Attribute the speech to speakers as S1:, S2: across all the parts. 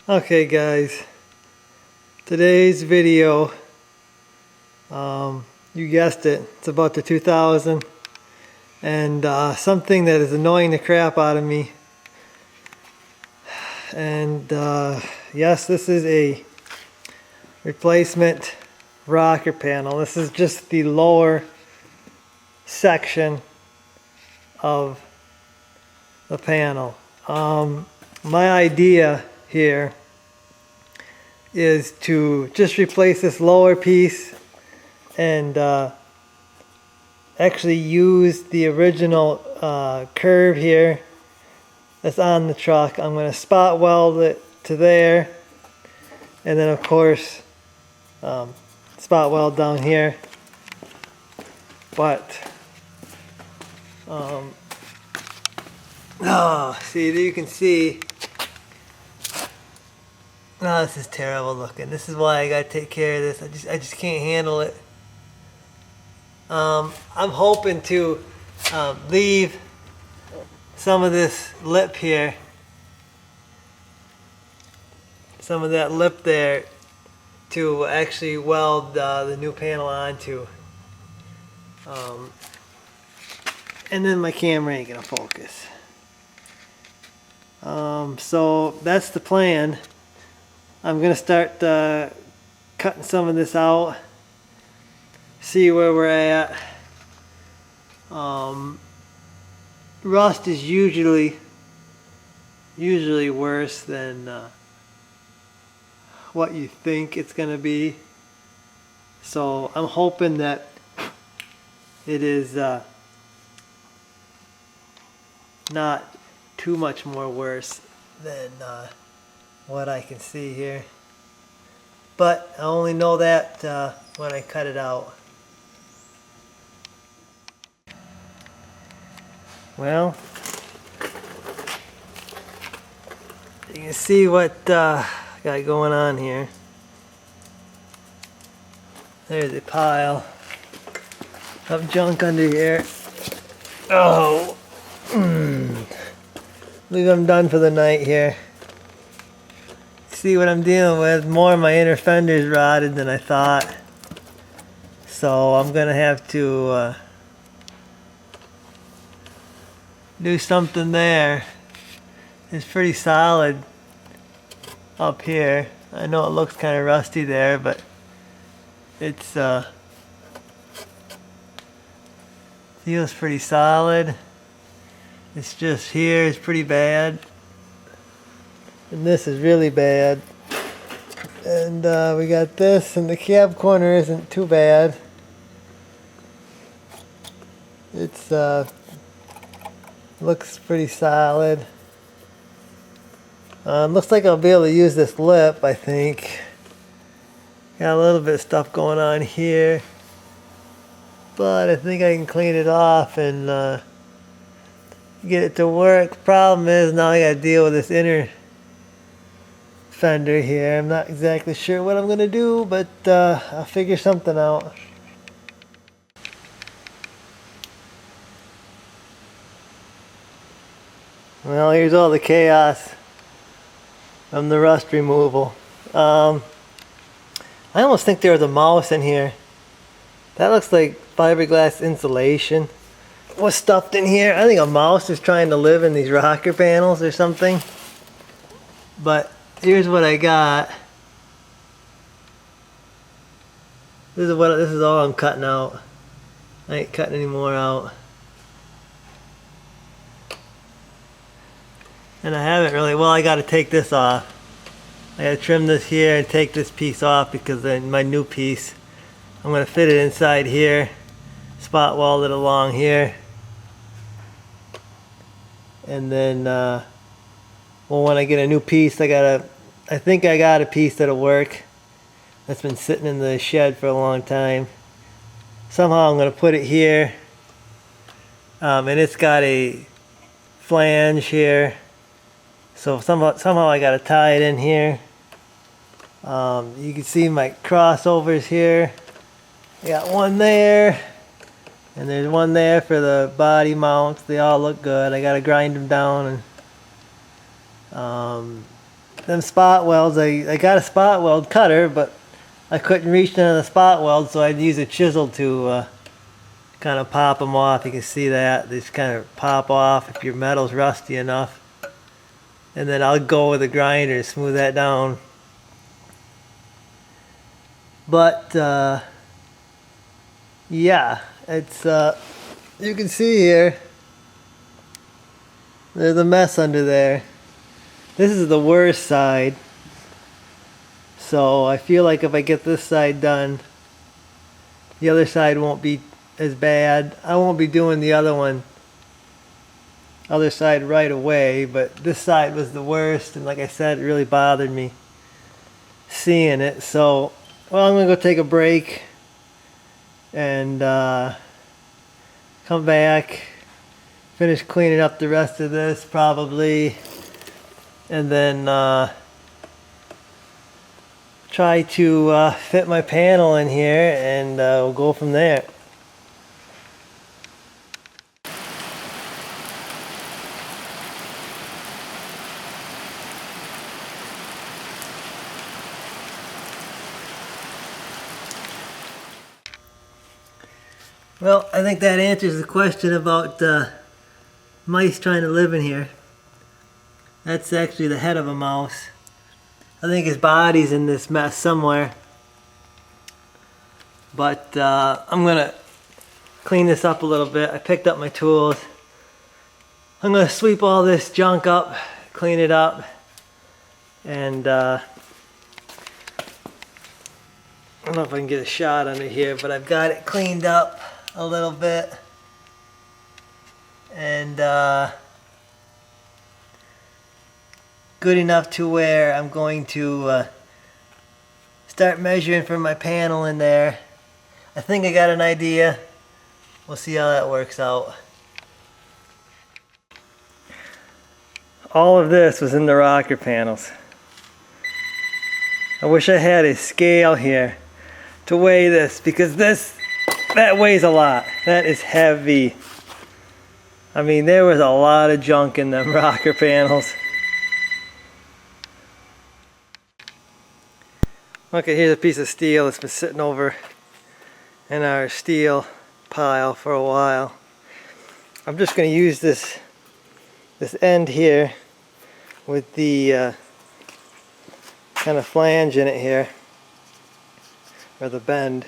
S1: Okay guys, today's video, you guessed it, it's about the 2000 and something that is annoying the crap out of me. And yes, this is a replacement rocker panel. This is just the lower section of the panel. My idea here is to just replace this lower piece and actually use the original curve here that's on the truck. I'm going to spot weld it to there, and then of course spot weld down here. But see, there you can see. Oh, this is terrible looking. This is why I gotta take care of this. I just can't handle it. I'm hoping to leave some of this lip here, some of that lip there, to actually weld the new panel onto. And then my camera ain't gonna focus. So that's the plan. I'm gonna start cutting some of this out, see where we're at. Rust is usually worse than what you think it's gonna be. So I'm hoping that it is not too much more worse than what I can see here, but I only know that when I cut it out. Well, you can see what I got going on here. There's a pile of junk under here. Oh, I believe I'm done for the night here. See what I'm dealing with? More of my inner fender's rotted than I thought. So I'm gonna have to do something there. It's pretty solid up here. I know it looks kind of rusty there, but it's feels pretty solid. It's just here is pretty bad. And this is really bad. And we got this, and the cab corner isn't too bad. It's looks pretty solid. Looks like I'll be able to use this lip, I think. Got a little bit of stuff going on here, but I think I can clean it off and get it to work. The problem is now I gotta deal with this inner fender here. I'm not exactly sure what I'm gonna do, but I'll figure something out. Well, here's all the chaos from the rust removal. I almost think there was a mouse in here. That looks like fiberglass insulation was stuffed in here. I think a mouse is trying to live in these rocker panels or something. But here's what I got. This is all I'm cutting out. I ain't cutting any more out. And I haven't really, well, I gotta take this off. I gotta trim this here and take this piece off, because then my new piece, I'm gonna fit it inside here, spot weld it along here. And then, well, when I get a new piece, I think I got a piece that'll work. That's been sitting in the shed for a long time. Somehow I'm gonna put it here. And it's got a flange here. So somehow I gotta tie it in here. You can see my crossovers here. I got one there, and there's one there for the body mounts. They all look good. I gotta grind them down and them spot welds. I got a spot weld cutter, but I couldn't reach none of the spot welds, so I'd use a chisel to kind of pop them off. You can see that. They just kind of pop off if your metal's rusty enough. And then I'll go with a grinder to smooth that down. But yeah, it's you can see here, there's a mess under there. This is the worst side. So I feel like if I get this side done, the other side won't be as bad. I won't be doing the other side right away, but this side was the worst, and like I said, it really bothered me seeing it. So, well, I'm gonna go take a break and come back, finish cleaning up the rest of this probably, and then try to fit my panel in here, and we'll go from there. Well, I think that answers the question about mice trying to live in here. That's actually the head of a mouse. I think his body's in this mess somewhere. But I'm gonna clean this up a little bit. I picked up my tools. I'm gonna sweep all this junk up, clean it up, and I don't know if I can get a shot under here, but I've got it cleaned up a little bit, and good enough to where I'm going to start measuring for my panel in there. I think I got an idea. We'll see how that works out. All of this was in the rocker panels. I wish I had a scale here to weigh this, because that weighs a lot. That is heavy. I mean, there was a lot of junk in them rocker panels. Okay, here's a piece of steel that's been sitting over in our steel pile for a while. I'm just going to use this end here with the kind of flange in it here, or the bend.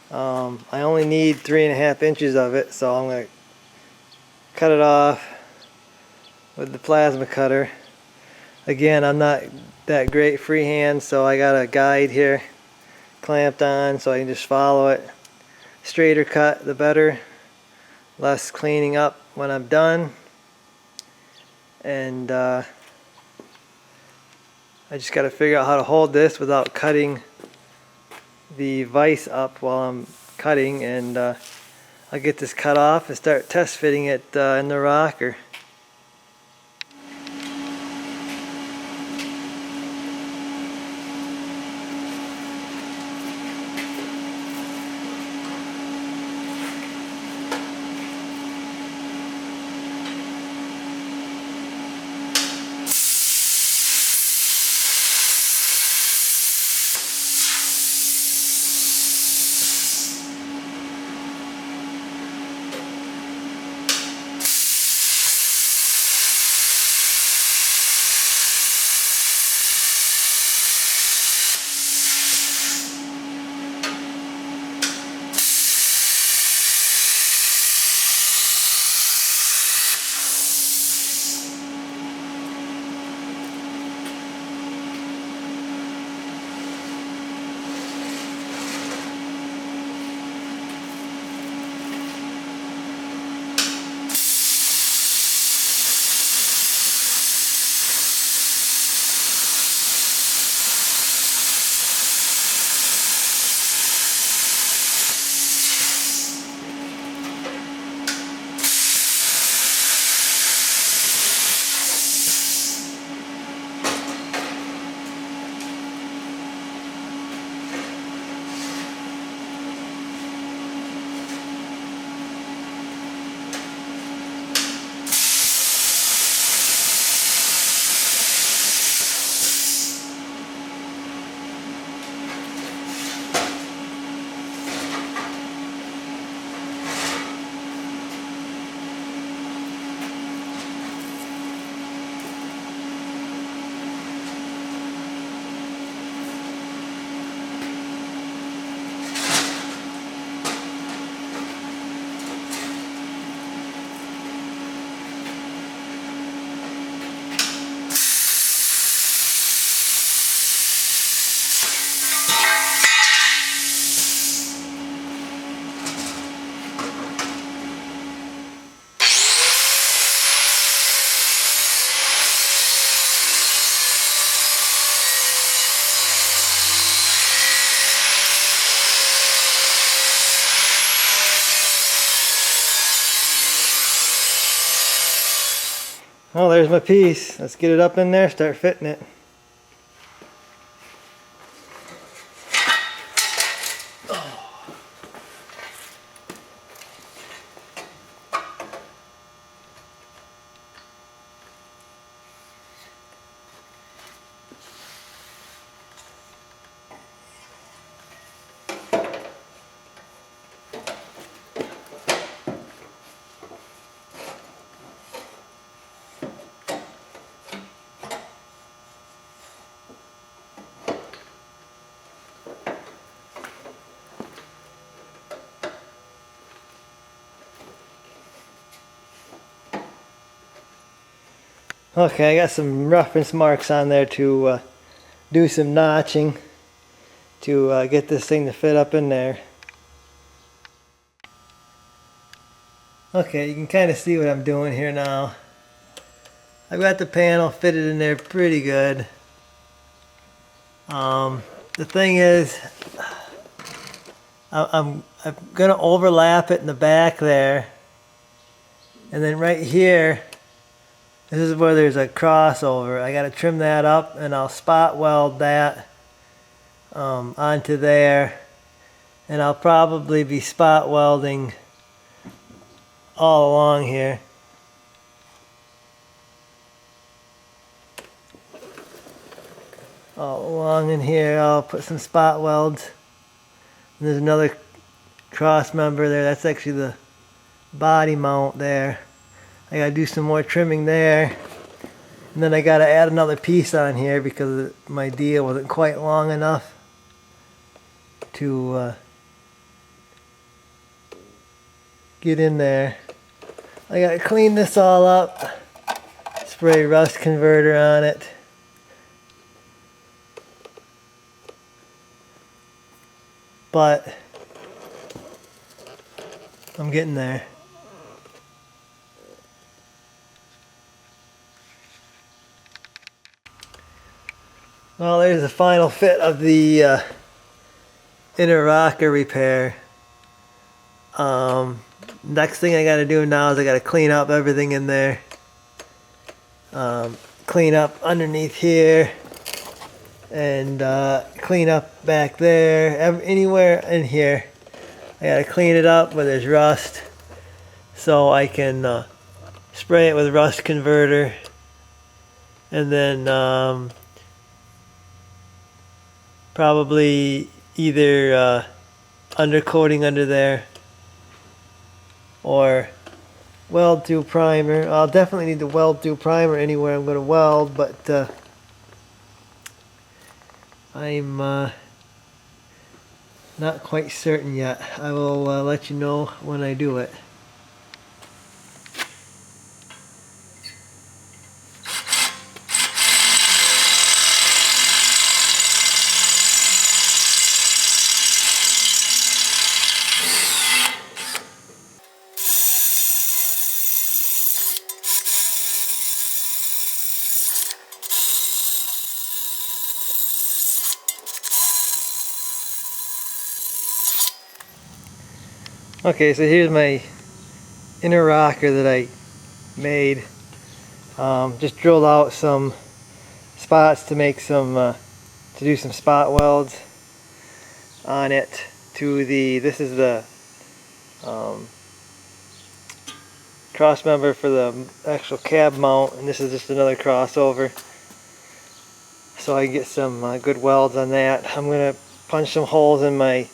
S1: I only need 3.5 inches of it, so I'm going to cut it off with the plasma cutter. Again, I'm not that great freehand, so I got a guide here clamped on so I can just follow it. Straighter cut, the better. Less cleaning up when I'm done. And I just got to figure out how to hold this without cutting the vise up while I'm cutting, and I'll get this cut off and start test fitting it in the rocker. Well, there's my piece. Let's get it up in there, start fitting it. Okay, I got some reference marks on there to do some notching to get this thing to fit up in there. Okay, you can kind of see what I'm doing here now. I've got the panel fitted in there pretty good. The thing is, I'm gonna overlap it in the back there, and then right here, this is where there's a crossover. I gotta trim that up, and I'll spot weld that onto there, and I'll probably be spot welding all along here. All along in here, I'll put some spot welds. And there's another cross member there. That's actually the body mount there. I gotta do some more trimming there. And then I gotta add another piece on here because my deal wasn't quite long enough to get in there. I gotta clean this all up. Spray rust converter on it. But I'm getting there. Well, there's the final fit of the inner rocker repair. Next thing I gotta do now is I gotta clean up everything in there. Clean up underneath here. And clean up back there, anywhere in here. I gotta clean it up where there's rust, so I can spray it with rust converter, and then probably either undercoating under there or weld through primer. I'll definitely need to weld through primer anywhere I'm going to weld, but I'm not quite certain yet. I will let you know when I do it. Okay, so here's my inner rocker that I made. Just drilled out some spots to make some, to do some spot welds on it. To the, this is the cross member for the actual cab mount, and this is just another crossover. So I can get some good welds on that. I'm gonna punch some holes in my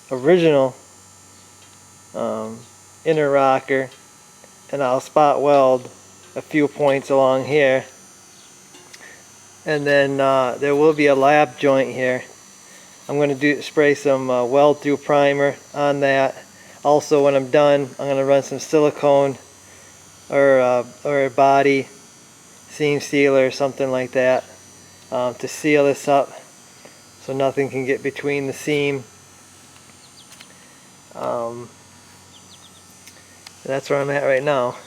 S1: original inner rocker, and I'll spot weld a few points along here, and then there will be a lap joint here. I'm going to spray some weld through primer on that. Also, when I'm done, I'm going to run some silicone or a body seam sealer or something like that to seal this up so nothing can get between the seam. That's where I'm at right now.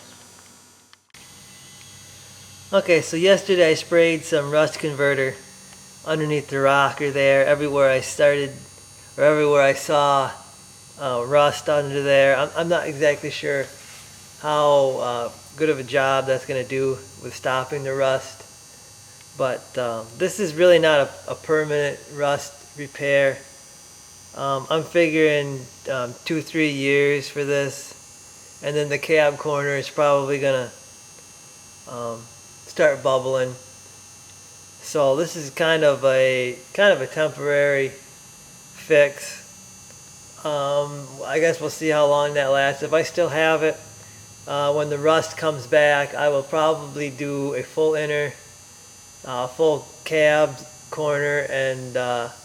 S1: Okay, so yesterday I sprayed some rust converter underneath the rocker there. Everywhere I started, or everywhere I saw rust under there. I'm not exactly sure how good of a job that's going to do with stopping the rust. But this is really not a permanent rust repair. I'm figuring 2-3 years for this, and then the cab corner is probably gonna start bubbling. So this is kind of a temporary fix. I guess we'll see how long that lasts. If I still have it, when the rust comes back, I will probably do a full inner, full cab corner, and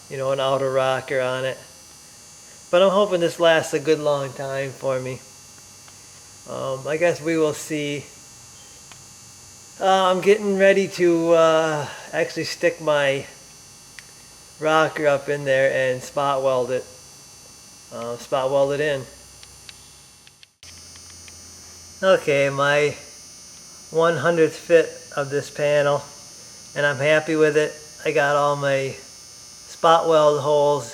S1: you know, an outer rocker on it. But I'm hoping this lasts a good long time for me. I guess we will see. I'm getting ready to actually stick my rocker up in there and spot weld it. Spot weld it in. Okay, my 100th fit of this panel, and I'm happy with it. I got all my spot weld holes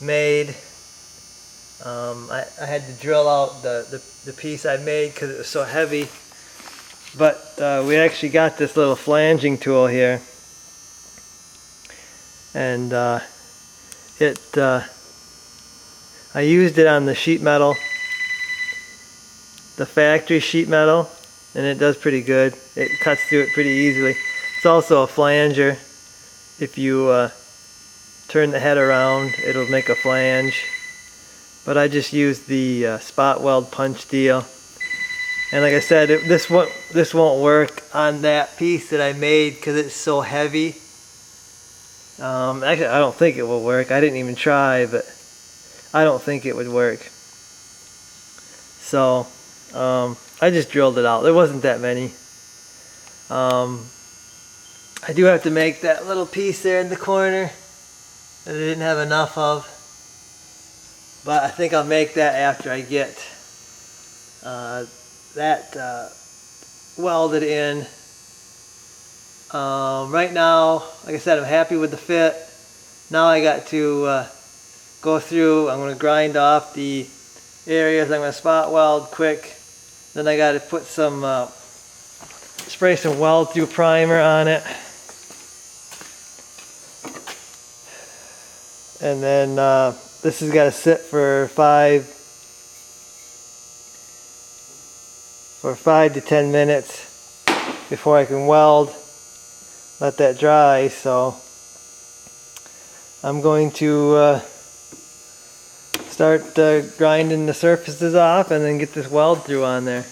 S1: made. I had to drill out the piece I made because it was so heavy. But we actually got this little flanging tool here, and I used it on the sheet metal, the factory sheet metal, and it does pretty good. It cuts through it pretty easily. It's also a flanger. If you turn the head around, it'll make a flange. But I just used the spot weld punch deal. And like I said, this won't work on that piece that I made because it's so heavy. Actually, I don't think it will work. I didn't even try, but I don't think it would work. So I just drilled it out. There wasn't that many. I do have to make that little piece there in the corner that I didn't have enough of. But I think I'll make that after I get that welded in. Right now, like I said, I'm happy with the fit. Now I got to go through. I'm going to grind off the areas I'm going to spot weld quick. Then I got to put some spray some weld through primer on it, and then this has got to sit for 5 to 10 minutes before I can weld. Let that dry. So I'm going to start grinding the surfaces off and then get this weld through on there.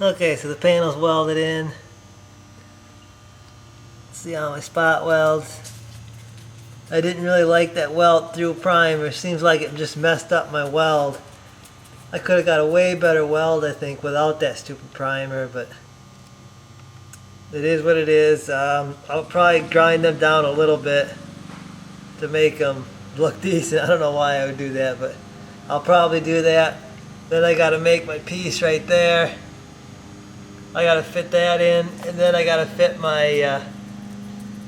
S1: Okay, so the panel's welded in. See how my spot welds. I didn't really like that weld through primer. Seems like it just messed up my weld. I could have got a way better weld, I think, without that stupid primer, but it is what it is. I'll probably grind them down a little bit to make them look decent. I don't know why I would do that, but I'll probably do that. Then I got to make my piece right there. I got to fit that in, and then I got to fit my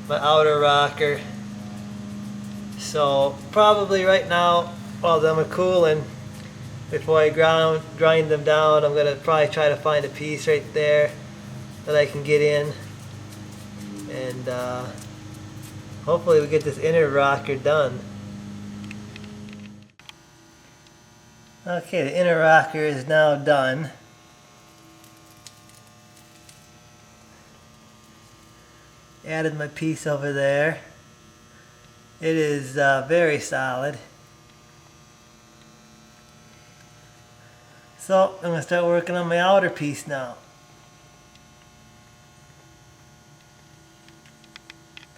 S1: my outer rocker. So probably right now, while them are cooling, before I grind them down, I'm gonna probably try to find a piece right there that I can get in, and hopefully we get this inner rocker done. Okay, the inner rocker is now done. Added my piece over there. It is very solid. So I'm going to start working on my outer piece now.